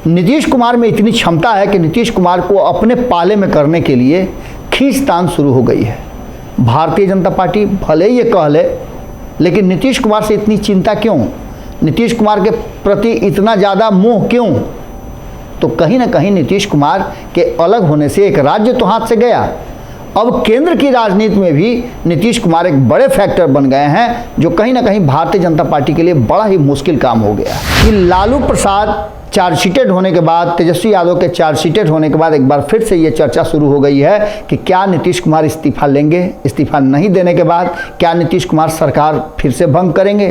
नीतीश कुमार में इतनी क्षमता है कि नीतीश कुमार को अपने पाले में करने के लिए खींचतान शुरू हो गई है। भारतीय जनता पार्टी भले ये कह ले, लेकिन नीतीश कुमार से इतनी चिंता क्यों, नीतीश कुमार के प्रति इतना ज़्यादा मोह क्यों? तो कहीं ना कहीं नीतीश कुमार के अलग होने से एक राज्य तो हाथ से गया, अब केंद्र की राजनीति में भी नीतीश कुमार एक बड़े फैक्टर बन गए हैं, जो कहीं ना कहीं भारतीय जनता पार्टी के लिए बड़ा ही मुश्किल काम हो गया कि लालू प्रसाद चार्जशीटेड होने के बाद, तेजस्वी यादव के चार्जशीटेड होने के बाद एक बार फिर से ये चर्चा शुरू हो गई है कि क्या नीतीश कुमार इस्तीफा लेंगे, इस्तीफा नहीं देने के बाद क्या नीतीश कुमार सरकार फिर से भंग करेंगे।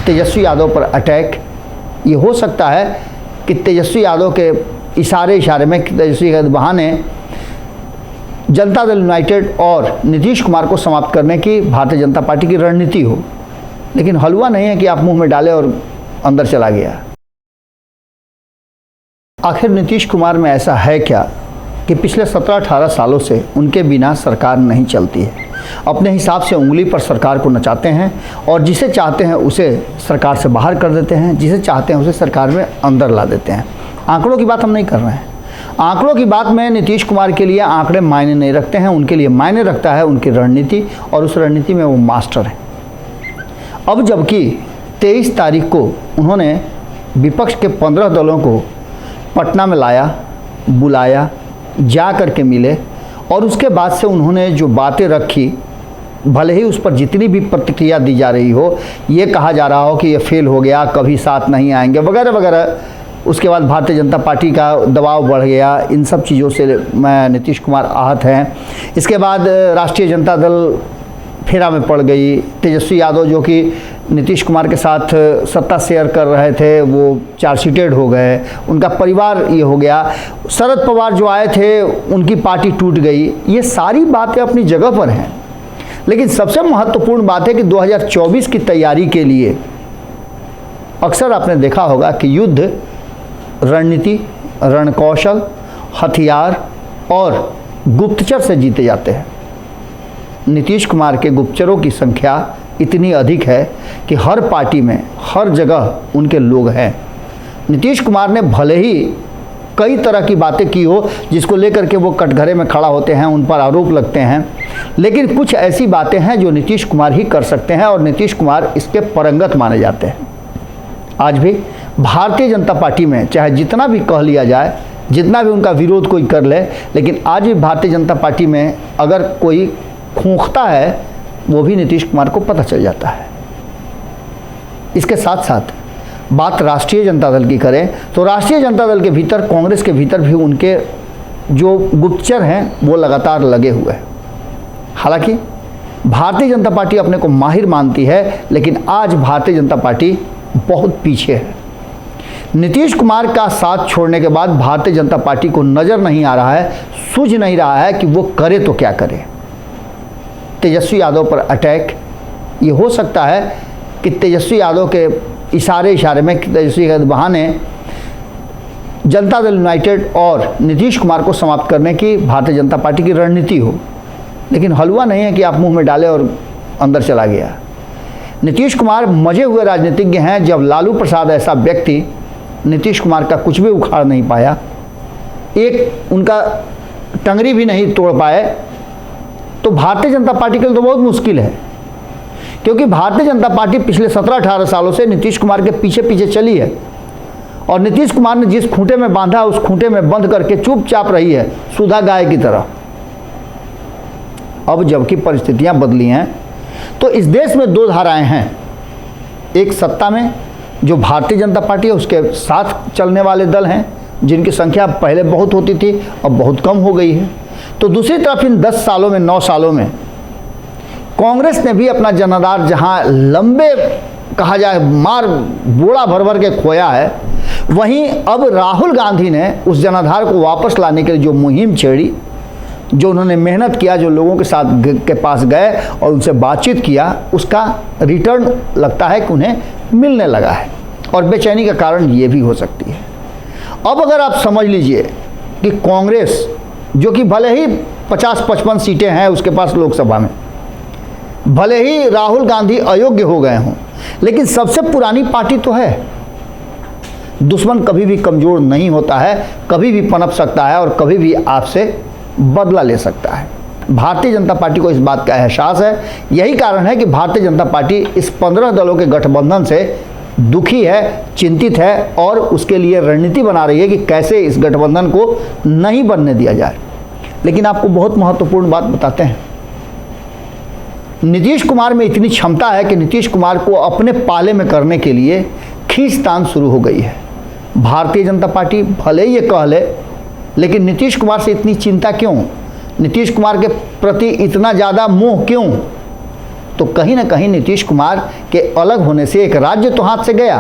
तेजस्वी यादव पर अटैक, ये हो सकता है कि तेजस्वी यादव के इशारे में तेजस्वी के बहाने जनता दल यूनाइटेड और नीतीश कुमार को समाप्त करने की भारतीय जनता पार्टी की रणनीति हो, लेकिन हलवा नहीं है कि आप मुंह में डाले और अंदर चला गया। आखिर नीतीश कुमार में ऐसा है क्या कि पिछले 17-18 सालों से उनके बिना सरकार नहीं चलती है। अपने हिसाब से उंगली पर सरकार को नचाते हैं और जिसे चाहते हैं उसे सरकार से बाहर कर देते हैं, जिसे चाहते हैं उसे सरकार में अंदर ला देते हैं। आंकड़ों की बात हम नहीं कर रहे हैं, आंकड़ों की बात में नीतीश कुमार के लिए आंकड़े मायने नहीं रखते हैं, उनके लिए मायने रखता है उनकी रणनीति, और उस रणनीति में वो मास्टर है। अब जबकि 23 तारीख को उन्होंने विपक्ष के 15 दलों को पटना में लाया, बुलाया, जा कर के मिले, और उसके बाद से उन्होंने जो बातें रखी, भले ही उस पर जितनी भी प्रतिक्रिया दी जा रही हो, ये कहा जा रहा हो कि ये फेल हो गया, कभी साथ नहीं आएंगे वगैरह वगैरह, उसके बाद भारतीय जनता पार्टी का दबाव बढ़ गया, इन सब चीज़ों से नीतीश कुमार आहत हैं। इसके बाद राष्ट्रीय जनता दल फेरा में पड़ गई, तेजस्वी यादव जो कि नीतीश कुमार के साथ सत्ता शेयर कर रहे थे वो चार्जशीटेड हो गए, उनका परिवार ये हो गया, शरद पवार जो आए थे उनकी पार्टी टूट गई। ये सारी बातें अपनी जगह पर हैं, लेकिन सबसे महत्वपूर्ण बात है कि 2024 की तैयारी के लिए अक्सर आपने देखा होगा कि युद्ध, रणनीति, रणकौशल, हथियार और गुप्तचर से जीते जाते हैं। नीतीश कुमार के गुप्तचरों की संख्या इतनी अधिक है कि हर पार्टी में, हर जगह उनके लोग हैं। नीतीश कुमार ने भले ही कई तरह की बातें की हो जिसको लेकर के वो कटघरे में खड़ा होते हैं, उन पर आरोप लगते हैं, लेकिन कुछ ऐसी बातें हैं जो नीतीश कुमार ही कर सकते हैं और नीतीश कुमार इसके परंगत माने जाते हैं। आज भी भारतीय जनता पार्टी में चाहे जितना भी कह लिया जाए, जितना भी उनका विरोध कोई कर ले, लेकिन आज भी भारतीय जनता पार्टी में अगर कोई खोखता है वो भी नीतीश कुमार को पता चल जाता है। इसके साथ साथ बात राष्ट्रीय जनता दल की करें तो राष्ट्रीय जनता दल के भीतर, कांग्रेस के भीतर भी उनके जो गुप्तचर हैं वो लगातार लगे हुए हैं। हालांकि भारतीय जनता पार्टी अपने को माहिर मानती है, लेकिन आज भारतीय जनता पार्टी बहुत पीछे है। नीतीश कुमार का साथ छोड़ने के बाद भारतीय जनता पार्टी को नज़र नहीं आ रहा है, सूझ नहीं रहा है कि वो करे तो क्या करे। तेजस्वी यादव पर अटैक, ये हो सकता है कि तेजस्वी यादव के इशारे में तेजस्वी के बहाने जनता दल यूनाइटेड और नीतीश कुमार को समाप्त करने की भारतीय जनता पार्टी की रणनीति हो, लेकिन हलवा नहीं है कि आप मुंह में डाले और अंदर चला गया। नीतीश कुमार मजे हुए राजनीतिज्ञ हैं। जब लालू प्रसाद ऐसा व्यक्ति नीतीश कुमार का कुछ भी उखाड़ नहीं पाया, एक उनका टंगरी भी नहीं तोड़ पाए, तो भारतीय जनता पार्टी के लिए तो बहुत मुश्किल है, क्योंकि भारतीय जनता पार्टी पिछले 17-18 सालों से नीतीश कुमार के पीछे पीछे चली है और नीतीश कुमार ने जिस खूंटे में बांधा उस खूंटे में बंद करके चुपचाप रही है, सुधा गाय की तरह। अब जबकि परिस्थितियां बदली हैं तो इस देश में दो धाराएं हैं, एक सत्ता में जो भारतीय जनता पार्टी है उसके साथ चलने वाले दल हैं जिनकी संख्या पहले बहुत होती थी, अब बहुत कम हो गई है, तो दूसरी तरफ इन 10 सालों में, 9 सालों में कांग्रेस ने भी अपना जनाधार जहां लंबे कहा जाए मार बोड़ा भर भर के खोया है, वहीं अब राहुल गांधी ने उस जनाधार को वापस लाने के लिए जो मुहिम छेड़ी, जो उन्होंने मेहनत किया, जो लोगों के साथ के पास गए और उनसे बातचीत किया, उसका रिटर्न लगता है कि उन्हें मिलने लगा है, और बेचैनी का कारण ये भी हो सकती है। अब अगर आप समझ लीजिए कि कांग्रेस जो कि भले ही 50-55 सीटें हैं उसके पास लोकसभा में, भले ही राहुल गांधी अयोग्य हो गए हों, लेकिन सबसे पुरानी पार्टी तो है। दुश्मन कभी भी कमज़ोर नहीं होता है, कभी भी पनप सकता है और कभी भी आपसे बदला ले सकता है। भारतीय जनता पार्टी को इस बात का एहसास है। यही कारण है कि भारतीय जनता पार्टी इस 15 दलों के गठबंधन से दुखी है, चिंतित है और उसके लिए रणनीति बना रही है कि कैसे इस गठबंधन को नहीं बनने दिया जाए। लेकिन आपको बहुत महत्वपूर्ण बात बताते हैं, नीतीश कुमार में इतनी क्षमता है कि नीतीश कुमार को अपने पाले में करने के लिए खींचतान शुरू हो गई है। भारतीय जनता पार्टी भले ये कह ले, लेकिन नीतीश कुमार से इतनी चिंता क्यों, नीतीश कुमार के प्रति इतना ज़्यादा मोह क्यों? तो कहीं ना कहीं नीतीश कुमार के अलग होने से एक राज्य तो हाथ से गया,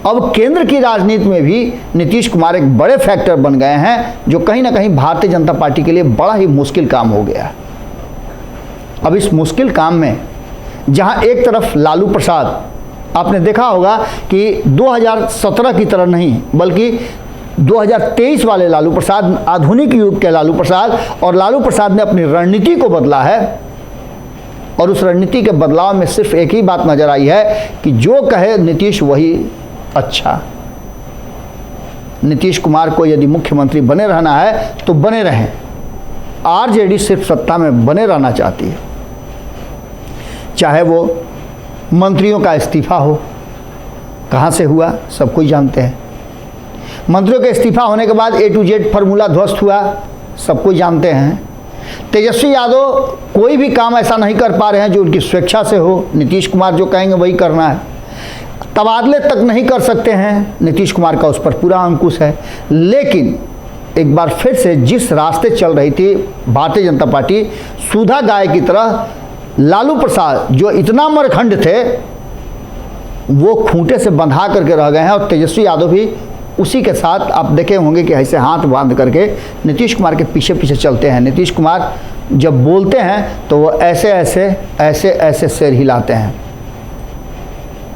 अब केंद्र की राजनीति में भी नीतीश कुमार एक बड़े फैक्टर बन गए हैं, जो कहीं ना कहीं भारतीय जनता पार्टी के लिए बड़ा ही मुश्किल काम हो गया है। अब इस मुश्किल काम में जहां एक तरफ लालू प्रसाद, आपने देखा होगा कि 2017 की तरह नहीं बल्कि 2023 वाले लालू प्रसाद, आधुनिक युग के लालू प्रसाद, और लालू प्रसाद ने अपनी रणनीति को बदला है और उस रणनीति के बदलाव में सिर्फ एक ही बात नजर आई है कि जो कहे नीतीश वही अच्छा। नीतीश कुमार को यदि मुख्यमंत्री बने रहना है तो बने रहें, आरजेडी सिर्फ सत्ता में बने रहना चाहती है, चाहे वो मंत्रियों का इस्तीफा हो, कहाँ से हुआ सब कोई जानते हैं, मंत्रियों के इस्तीफा होने के बाद A to Z फार्मूला ध्वस्त हुआ, सब कोई जानते हैं, तेजस्वी यादव कोई भी काम ऐसा नहीं कर पा रहे हैं जो उनकी स्वेच्छा से हो, नीतीश कुमार जो कहेंगे वही करना है, तबादले तक नहीं कर सकते हैं, नीतीश कुमार का उस पर पूरा अंकुश है। लेकिन एक बार फिर से जिस रास्ते चल रही थी भारतीय जनता पार्टी, सुधा गाय की तरह लालू प्रसाद जो इतना मरखंड थे वो खूंटे से बंधा करके रह गए हैं और तेजस्वी यादव भी उसी के साथ आप देखे होंगे कि ऐसे हाथ बांध करके नीतीश कुमार के पीछे पीछे चलते हैं। नीतीश कुमार जब बोलते हैं तो वो ऐसे ऐसे ऐसे ऐसे सिर हिलाते हैं,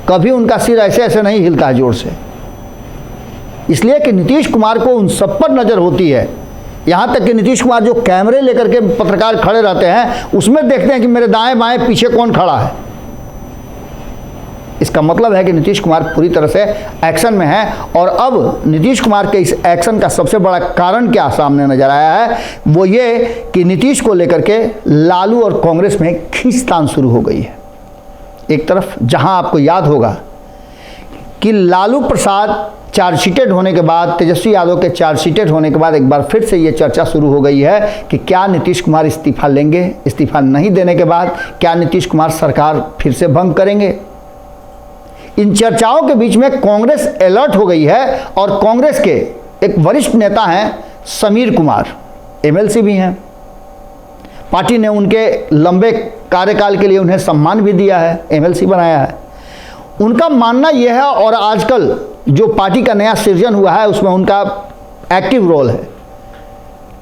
कभी उनका सिर ऐसे ऐसे नहीं हिलता है जोर से, इसलिए कि नीतीश कुमार को उन सब पर नज़र होती है। यहाँ तक कि नीतीश कुमार जो कैमरे लेकर के पत्रकार खड़े रहते हैं उसमें देखते हैं कि मेरे दाएं बाएं पीछे कौन खड़ा है। इसका मतलब है कि नीतीश कुमार पूरी तरह से एक्शन में है और अब नीतीश कुमार के इस एक्शन का सबसे बड़ा कारण क्या सामने नजर आया है, वो ये कि नीतीश को लेकर के लालू और कांग्रेस में खींचतान शुरू हो गई है। एक तरफ जहां आपको याद होगा कि लालू प्रसाद चार्जशीटेड होने के बाद, तेजस्वी यादव के चार्जशीटेड होने के बाद एक बार फिर से ये चर्चा शुरू हो गई है कि क्या नीतीश कुमार इस्तीफा लेंगे, इस्तीफा नहीं देने के बाद क्या नीतीश कुमार सरकार फिर से भंग करेंगे। इन चर्चाओं के बीच में कांग्रेस अलर्ट हो गई है और कांग्रेस के एक वरिष्ठ नेता हैं समीर कुमार, एमएलसी भी हैं, पार्टी ने उनके लंबे कार्यकाल के लिए उन्हें सम्मान भी दिया है, एमएलसी बनाया है। उनका मानना यह है और आजकल जो पार्टी का नया सृजन हुआ है उसमें उनका एक्टिव रोल है,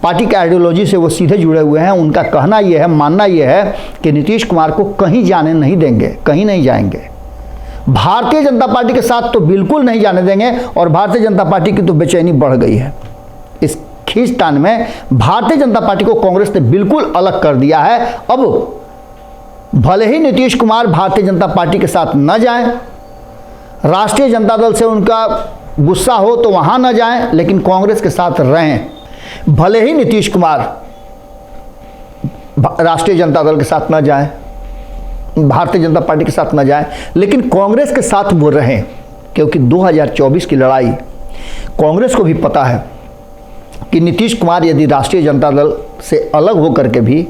पार्टी के आइडियोलॉजी से वो सीधे जुड़े हुए हैं। उनका कहना यह है, मानना यह है कि नीतीश कुमार को कहीं जाने नहीं देंगे, कहीं नहीं जाएंगे, भारतीय जनता पार्टी के साथ तो बिल्कुल नहीं जाने देंगे और भारतीय जनता पार्टी की तो बेचैनी बढ़ गई है। इस खींचतान में भारतीय जनता पार्टी को कांग्रेस ने बिल्कुल अलग कर दिया है। अब भले ही नीतीश कुमार भारतीय जनता पार्टी के साथ न जाएं, राष्ट्रीय जनता दल से उनका गुस्सा हो तो वहां न जाएं, लेकिन कांग्रेस के साथ रहें। भले ही नीतीश कुमार राष्ट्रीय जनता दल के साथ न जाएं, भारतीय जनता पार्टी के साथ न जाएं, लेकिन कांग्रेस के साथ वो रहें, क्योंकि 2024 की लड़ाई कांग्रेस को भी पता है कि नीतीश कुमार यदि राष्ट्रीय जनता दल से अलग होकर के भी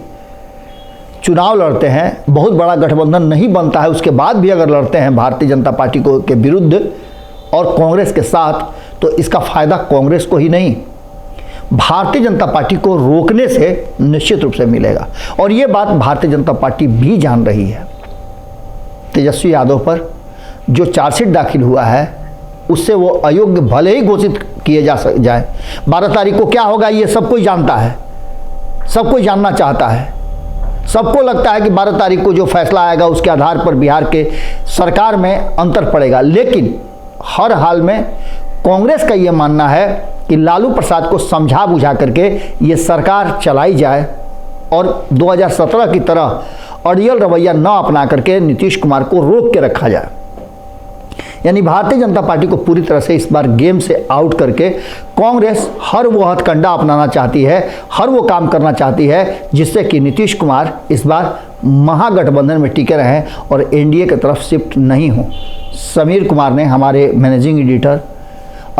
चुनाव लड़ते हैं, बहुत बड़ा गठबंधन नहीं बनता है, उसके बाद भी अगर लड़ते हैं भारतीय जनता पार्टी को के विरुद्ध और कांग्रेस के साथ, तो इसका फायदा कांग्रेस को ही नहीं भारतीय जनता पार्टी को रोकने से निश्चित रूप से मिलेगा। और ये बात भारतीय जनता पार्टी भी जान रही है। तेजस्वी यादव पर जो चार्जशीट दाखिल हुआ है उससे वो अयोग्य भले ही घोषित किए जाए, 12 तारीख को क्या होगा ये सब कोई जानता है, सब कोई जानना चाहता है। सबको लगता है कि 12 तारीख को जो फैसला आएगा उसके आधार पर बिहार के सरकार में अंतर पड़ेगा, लेकिन हर हाल में कांग्रेस का ये मानना है कि लालू प्रसाद को समझा बुझा करके ये सरकार चलाई जाए और 2017 की तरह अड़ियल रवैया न अपना करके नीतीश कुमार को रोक के रखा जाए। यानी भारतीय जनता पार्टी को पूरी तरह से इस बार गेम से आउट करके कांग्रेस हर वो हथकंडा अपनाना चाहती है, हर वो काम करना चाहती है जिससे कि नीतीश कुमार इस बार महागठबंधन में टिके रहें और एनडीए की तरफ शिफ्ट नहीं हो। समीर कुमार ने हमारे मैनेजिंग एडिटर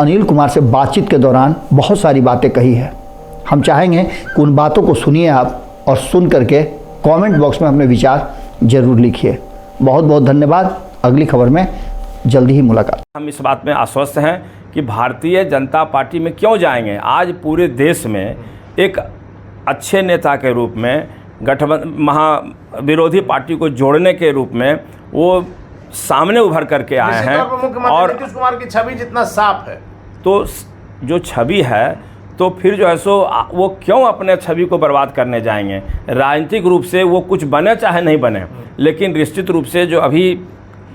अनिल कुमार से बातचीत के दौरान बहुत सारी बातें कही है। हम चाहेंगे कि उन बातों को सुनिए आप और सुन करके कमेंट बॉक्स में अपने विचार जरूर लिखिए। बहुत बहुत धन्यवाद। अगली खबर में जल्दी ही मुलाकात। हम इस बात में आश्वस्त हैं कि भारतीय जनता पार्टी में क्यों जाएंगे। आज पूरे देश में एक अच्छे नेता के रूप में गठबंधन विरोधी पार्टी को जोड़ने के रूप में वो सामने उभर करके आए हैं और नीतीश कुमार की छवि जितना साफ है तो जो छवि है तो फिर जो है सो वो क्यों अपने छवि को बर्बाद करने जाएंगे। राजनीतिक रूप से वो कुछ बने चाहे नहीं बने, लेकिन निश्चित रूप से जो अभी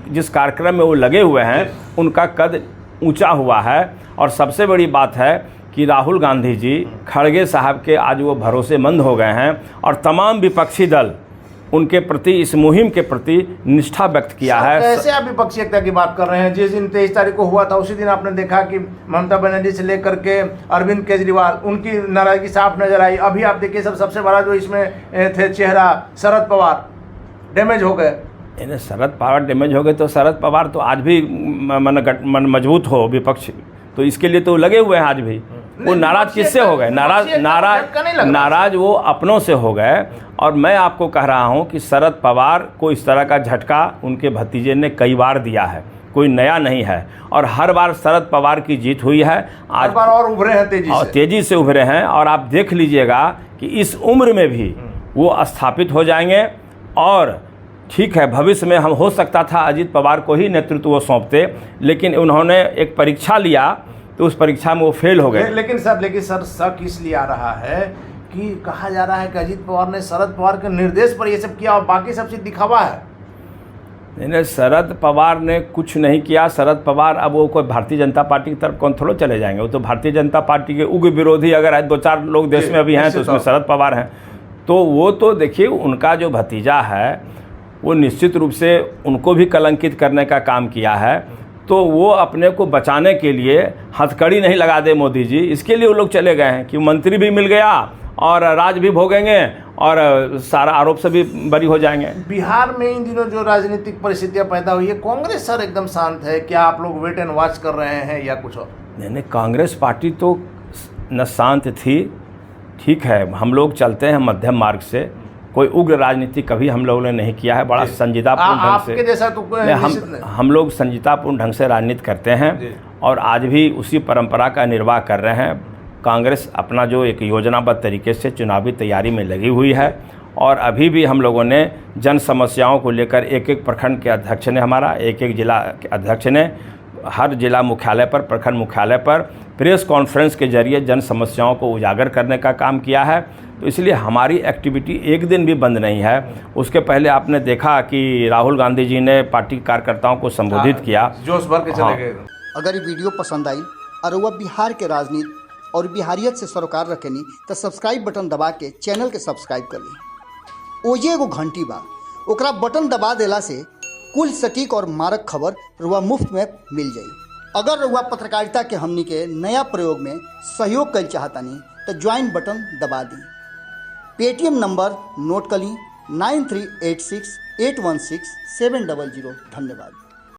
जिस कार्यक्रम में वो लगे हुए हैं उनका कद ऊंचा हुआ है। और सबसे बड़ी बात है कि राहुल गांधी जी खड़गे साहब के आज वो भरोसेमंद हो गए हैं और तमाम विपक्षी दल उनके प्रति, इस मुहिम के प्रति निष्ठा व्यक्त किया है। कैसे आप विपक्षी एकता की बात कर रहे हैं? जिस दिन 23 तारीख को हुआ था उसी दिन आपने देखा कि ममता बनर्जी से लेकर के अरविंद केजरीवाल, उनकी नाराजगी साफ नजर आई। अभी आप देखिए सबसे बड़ा जो इसमें थे चेहरा शरद पवार डैमेज हो गए। इन्हें शरद पवार डैमेज हो गए तो शरद पवार तो आज भी मन मजबूत हो विपक्ष, तो इसके लिए तो लगे हुए हैं आज भी। वो नाराज किससे हो गए? नाराज वो अपनों से हो गए। और मैं आपको कह रहा हूं कि शरद पवार को इस तरह का झटका उनके भतीजे ने कई बार दिया है, कोई नया नहीं है। और हर बार शरद पवार की जीत हुई है। आज बार और उभरे हैं तेजी से उभरे हैं। और आप देख लीजिएगा कि इस उम्र में भी वो स्थापित हो जाएंगे। और ठीक है, भविष्य में हम हो सकता था अजीत पवार को ही नेतृत्व वो सौंपते, लेकिन उन्होंने एक परीक्षा लिया तो उस परीक्षा में वो फेल हो गए। लेकिन सर शक इसलिए आ रहा है कि कहा जा रहा है कि अजीत पवार ने शरद पवार के निर्देश पर ये सब किया और बाकी सब चीज दिखावा है। नहीं, शरद पवार ने कुछ नहीं किया। शरद पवार अब वो कोई भारतीय जनता पार्टी की तरफ कौन थोड़ा चले जाएंगे। वो तो भारतीय जनता पार्टी के उग्र विरोधी अगर 2-4 लोग देश में अभी हैं तो उसमें शरद पवार हैं। तो वो तो देखिए उनका जो भतीजा है वो निश्चित रूप से उनको भी कलंकित करने का काम किया है। तो वो अपने को बचाने के लिए हथकड़ी नहीं लगा दे मोदी जी, इसके लिए वो लोग चले गए हैं कि मंत्री भी मिल गया और राज भी भोगेंगे और सारा आरोप से भी बरी हो जाएंगे। बिहार में इन दिनों जो राजनीतिक परिस्थितियां पैदा हुई है, कांग्रेस सर एकदम शांत है। क्या आप लोग वेट एंड वॉच कर रहे हैं या कुछ और? नहीं, कांग्रेस पार्टी तो न शांत थी। ठीक है, हम लोग चलते हैं मध्यम मार्ग से, कोई उग्र राजनीति कभी हम लोगों ने नहीं किया है। बड़ा संजीदापूर्ण ढंग से आपके जैसा तो हम लोग संजीदापूर्ण ढंग से राजनीति करते हैं और आज भी उसी परंपरा का निर्वाह कर रहे हैं। कांग्रेस अपना जो एक योजनाबद्ध तरीके से चुनावी तैयारी में लगी हुई है और अभी भी हम लोगों ने जन समस्याओं को लेकर एक प्रखंड के अध्यक्ष ने, हमारा एक जिला के अध्यक्ष ने हर जिला मुख्यालय पर, प्रखंड मुख्यालय पर प्रेस कॉन्फ्रेंस के जरिए जन समस्याओं को उजागर करने का काम किया है। तो इसलिए हमारी एक्टिविटी एक दिन भी बंद नहीं है। उसके पहले आपने देखा कि राहुल गांधी जी ने पार्टी कार्यकर्ताओं को संबोधित किया, जोश भर के चले गए। अगर ये वीडियो पसंद आई और वह बिहार के राजनीति और बिहारियत से सरोकार रखेनी तो सब्सक्राइब बटन दबा के चैनल के सब्सक्राइब कर ली। ओजे एगो घंटी बा, ओकरा बटन दबा देला से कुल सटीक और मारक खबर रुआ मुफ्त में मिल जाई। अगर रुआ पत्रकारिता के हमनी के नया प्रयोग में सहयोग कर चाहतानी तो ज्वाइन बटन दबा दी। पेटीएम नंबर नोट कर ली 9386816700। धन्यवाद।